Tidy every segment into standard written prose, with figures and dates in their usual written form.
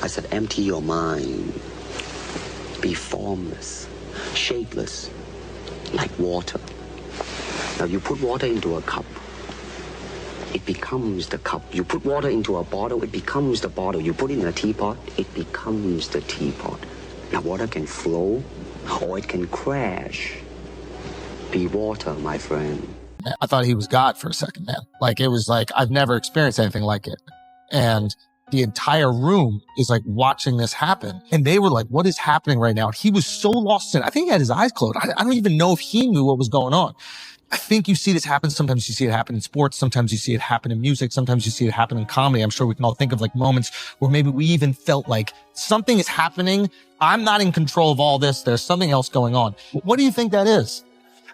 said, empty your mind. Be formless, shapeless, like water. Now you put water into a cup, it becomes the cup. You put water into a bottle, it becomes the bottle. You put it in a teapot, it becomes the teapot. Now water can flow or it can crash. Be water, my friend. I thought he was God for a second, man. Like, it was like, I've never experienced anything like it. And the entire room is like watching this happen. And they were like, what is happening right now? He was so lost in it. I think he had his eyes closed. I don't even know if he knew what was going on. I think you see this happen. Sometimes you see it happen in sports. Sometimes you see it happen in music. Sometimes you see it happen in comedy. I'm sure we can all think of like moments where maybe we even felt like something is happening. I'm not in control of all this. There's something else going on. What do you think that is?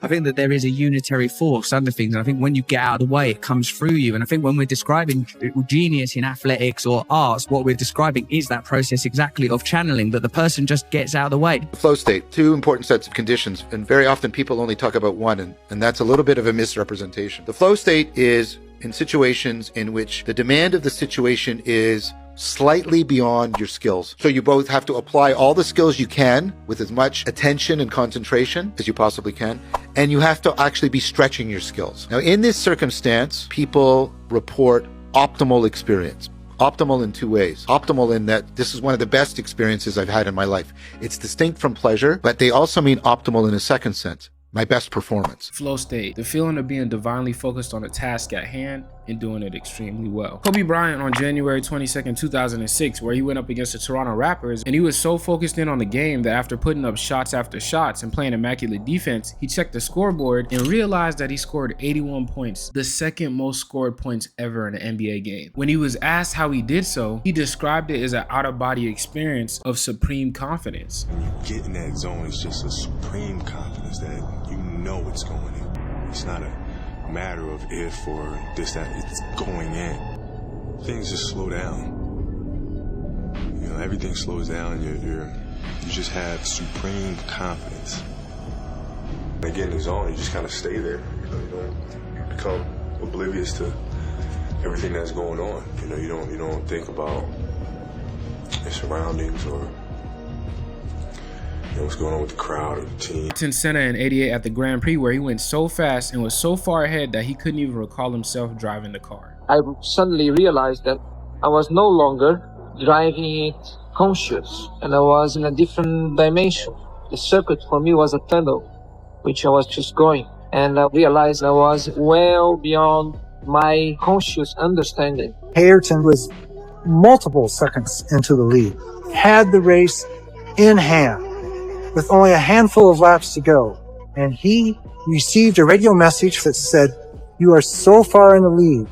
I think that there is a unitary force under things. And I think when you get out of the way, it comes through you. And I think when we're describing genius in athletics or arts, what we're describing is that process exactly of channeling, that the person just gets out of the way. The flow state, two important sets of conditions. And very often people only talk about one, and that's a little bit of a misrepresentation. The flow state is in situations in which the demand of the situation is slightly beyond your skills. So you both have to apply all the skills you can with as much attention and concentration as you possibly can. And you have to actually be stretching your skills. Now, in this circumstance, people report optimal experience. Optimal in two ways. Optimal in that this is one of the best experiences I've had in my life. It's distinct from pleasure, but they also mean optimal in a second sense. My best performance. Flow state, the feeling of being divinely focused on a task at hand and doing it extremely well. Kobe Bryant on January 22nd, 2006, where he went up against the Toronto Raptors, and he was so focused in on the game that after putting up shots after shots and playing immaculate defense, he checked the scoreboard and realized that he scored 81 points, the second most scored points ever in an NBA game. When he was asked how he did so, he described it as an out-of-body experience of supreme confidence. When you get in that zone, it's just a supreme confidence that you know it's going in. It's not a matter of if or this, that, it's going in. Things just slow down. You know, everything slows down. You just have supreme confidence. When you get in the zone, you just kind of stay there. You become oblivious to everything that's going on. You don't think about your surroundings or what's going on with the crowd or the team. Ayrton Senna in '88 at the Grand Prix, where he went so fast and was so far ahead that he couldn't even recall himself driving the car. I suddenly realized that I was no longer driving it conscious, and I was in a different dimension. The circuit for me was a tunnel, which I was just going, and I realized I was well beyond my conscious understanding. Ayrton was multiple seconds into the lead, had the race in hand, with only a handful of laps to go, and he received a radio message that said, "You are so far in the lead.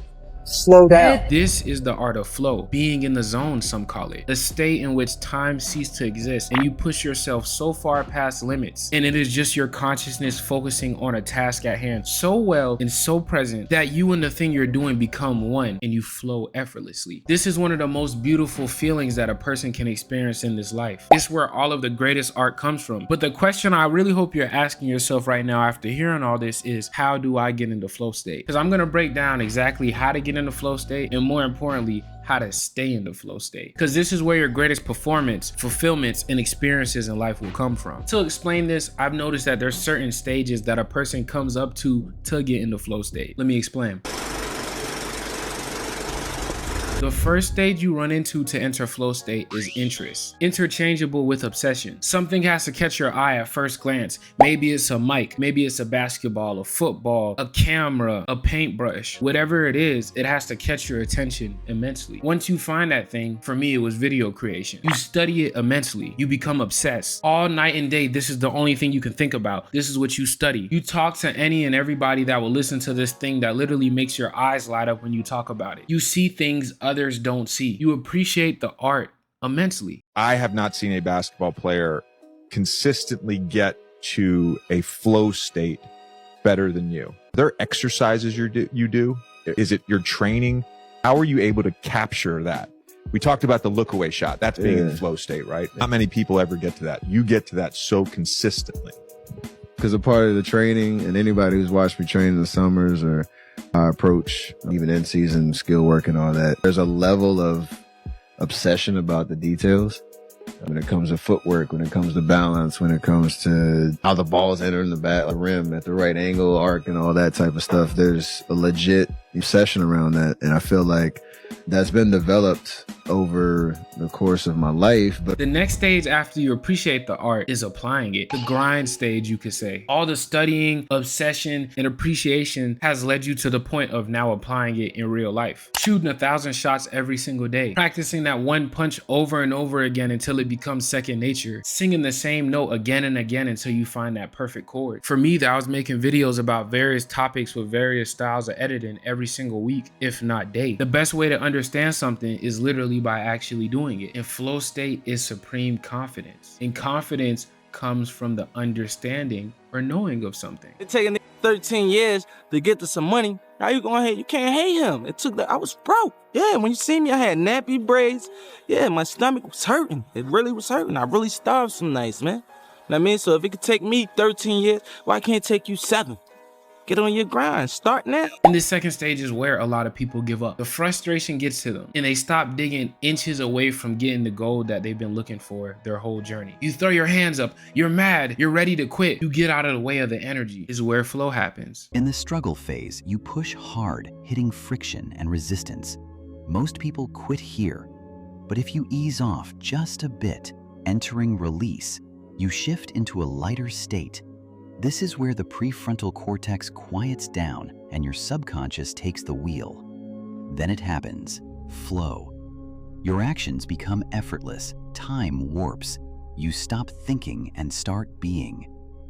Slow down." This is the art of flow, being in the zone, some call it. The state in which time ceases to exist and you push yourself so far past limits, and it is just your consciousness focusing on a task at hand so well and so present that you and the thing you're doing become one and you flow effortlessly. This is one of the most beautiful feelings that a person can experience in this life. It's where all of the greatest art comes from. But the question I really hope you're asking yourself right now after hearing all this is, how do I get into flow state? Because I'm going to break down exactly how to get in the flow state, and more importantly, how to stay in the flow state, because this is where your greatest performance, fulfillments, and experiences in life will come from. To explain this, I've noticed that there's certain stages that a person comes up to get in the flow state. Let me explain. The first stage you run into to enter flow state is interest, interchangeable with obsession. Something has to catch your eye at first glance. Maybe it's a mic, maybe it's a basketball, a football, a camera, a paintbrush. Whatever it is, it has to catch your attention immensely. Once you find that thing, for me it was video creation. You study it immensely. You become obsessed. All night and day, this is the only thing you can think about. This is what you study. You talk to any and everybody that will listen to this thing that literally makes your eyes light up when you talk about it. You see things others don't see. You appreciate the art immensely. I have not seen a basketball player consistently get to a flow state better than you. Are there exercises you do? Is it your training? How are you able to capture that? We talked about the look away shot. That's being in the flow state, right? Not many people ever get to that. You get to that so consistently. Because a part of the training, and anybody who's watched me train in the summers or I approach even in season skill work and all that, there's a level of obsession about the details. When it comes to footwork, when it comes to balance, when it comes to how the ball's entering the rim at the right angle, arc, and all that type of stuff, there's a legit obsession around that. And I feel like that's been developed over the course of my life. But the next stage after you appreciate the art is applying it. The grind stage, you could say. All the studying, obsession, and appreciation has led you to the point of now applying it in real life. Shooting 1,000 shots every single day. Practicing that one punch over and over again until it becomes second nature. Singing the same note again and again until you find that perfect chord. For me, I was making videos about various topics with various styles of editing every single week, if not day. The best way to understand something is literally by actually doing it. And flow state is supreme confidence. And confidence comes from the understanding or knowing of something. It taking 13 years to get to some money. How you gonna hate? You can't hate him. It took I was broke. Yeah, when you see me, I had nappy braids. Yeah, my stomach was hurting. It really was hurting. I really starved some nights, man. You know what I mean? So if it could take me 13 years, why can't it take you 7? Get on your grind. Start now. And this second stage is where a lot of people give up. The frustration gets to them and they stop digging inches away from getting the goal that they've been looking for their whole journey. You throw your hands up, you're mad, you're ready to quit. You get out of the way of the energy. This is where flow happens. In the struggle phase, you push hard, hitting friction and resistance. Most people quit here, but if you ease off just a bit, entering release, you shift into a lighter state. This is where the prefrontal cortex quiets down and your subconscious takes the wheel. Then it happens, flow. Your actions become effortless, time warps. You stop thinking and start being.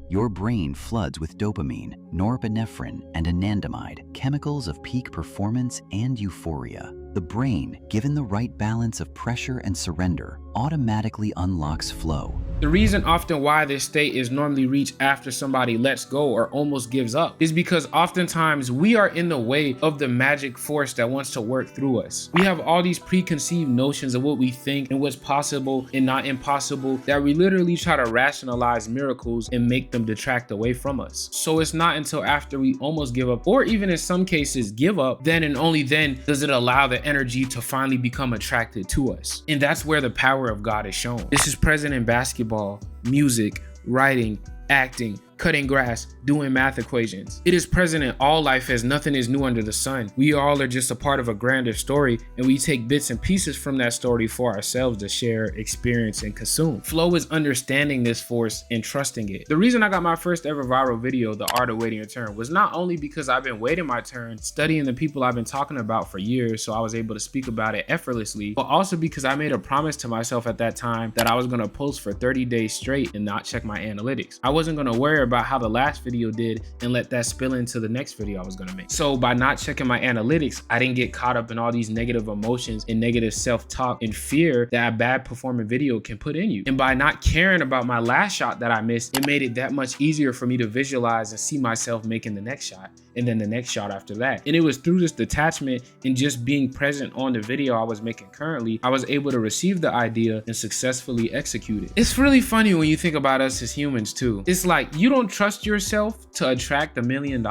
Your brain floods with dopamine, norepinephrine, and anandamide, chemicals of peak performance and euphoria. The brain, given the right balance of pressure and surrender, automatically unlocks flow. The reason often why this state is normally reached after somebody lets go or almost gives up is because oftentimes we are in the way of the magic force that wants to work through us. We have all these preconceived notions of what we think and what's possible and not impossible that we literally try to rationalize miracles and make them detract away from us. So it's not until after we almost give up, or even in some cases give up, then and only then does it allow the energy to finally become attracted to us. And that's where the power of God is shown. This is present in basketball, music, writing, acting, cutting grass, doing math equations. It is present in all life as nothing is new under the sun. We all are just a part of a grander story, and we take bits and pieces from that story for ourselves to share, experience, and consume. Flow is understanding this force and trusting it. The reason I got my first ever viral video, The Art of Waiting Your Turn, was not only because I've been waiting my turn, studying the people I've been talking about for years, so I was able to speak about it effortlessly, but also because I made a promise to myself at that time that I was gonna post for 30 days straight and not check my analytics. I wasn't gonna worry about how the last video did and let that spill into the next video I was gonna make. So by not checking my analytics, I didn't get caught up in all these negative emotions and negative self-talk and fear that a bad performing video can put in you. And by not caring about my last shot that I missed, it made it that much easier for me to visualize and see myself making the next shot and then the next shot after that. And it was through this detachment and just being present on the video I was making currently, I was able to receive the idea and successfully execute it. It's really funny when you think about us as humans too. It's like you don't trust yourself to attract $1 million.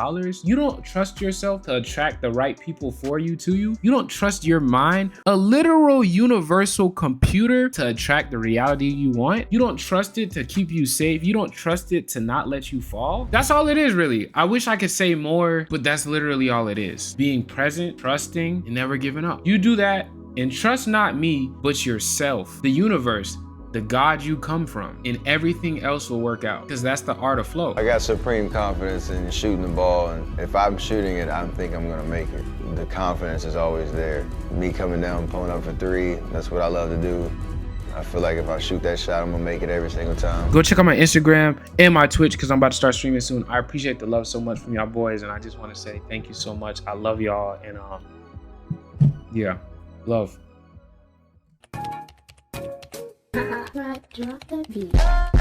You don't trust yourself to attract the right people for you to you. You don't trust your mind, a literal universal computer, to attract the reality you want. You don't trust it to keep you safe. You don't trust it to not let you fall. That's all it is really. I wish I could say more, but that's literally all it is. Being present, trusting, and never giving up. You do that and trust not me, but yourself, the universe, the God you come from, and everything else will work out, because that's the art of flow. I got supreme confidence in shooting the ball, and if I'm shooting it, I think I'm gonna make it. The confidence is always there. Me coming down, pulling up for 3, that's what I love to do. I feel like if I shoot that shot, I'm gonna make it every single time. Go check out my Instagram and my Twitch, because I'm about to start streaming soon. I appreciate the love so much from y'all boys, and I just want to say thank you so much. I love y'all, and yeah, love. Drop the beat.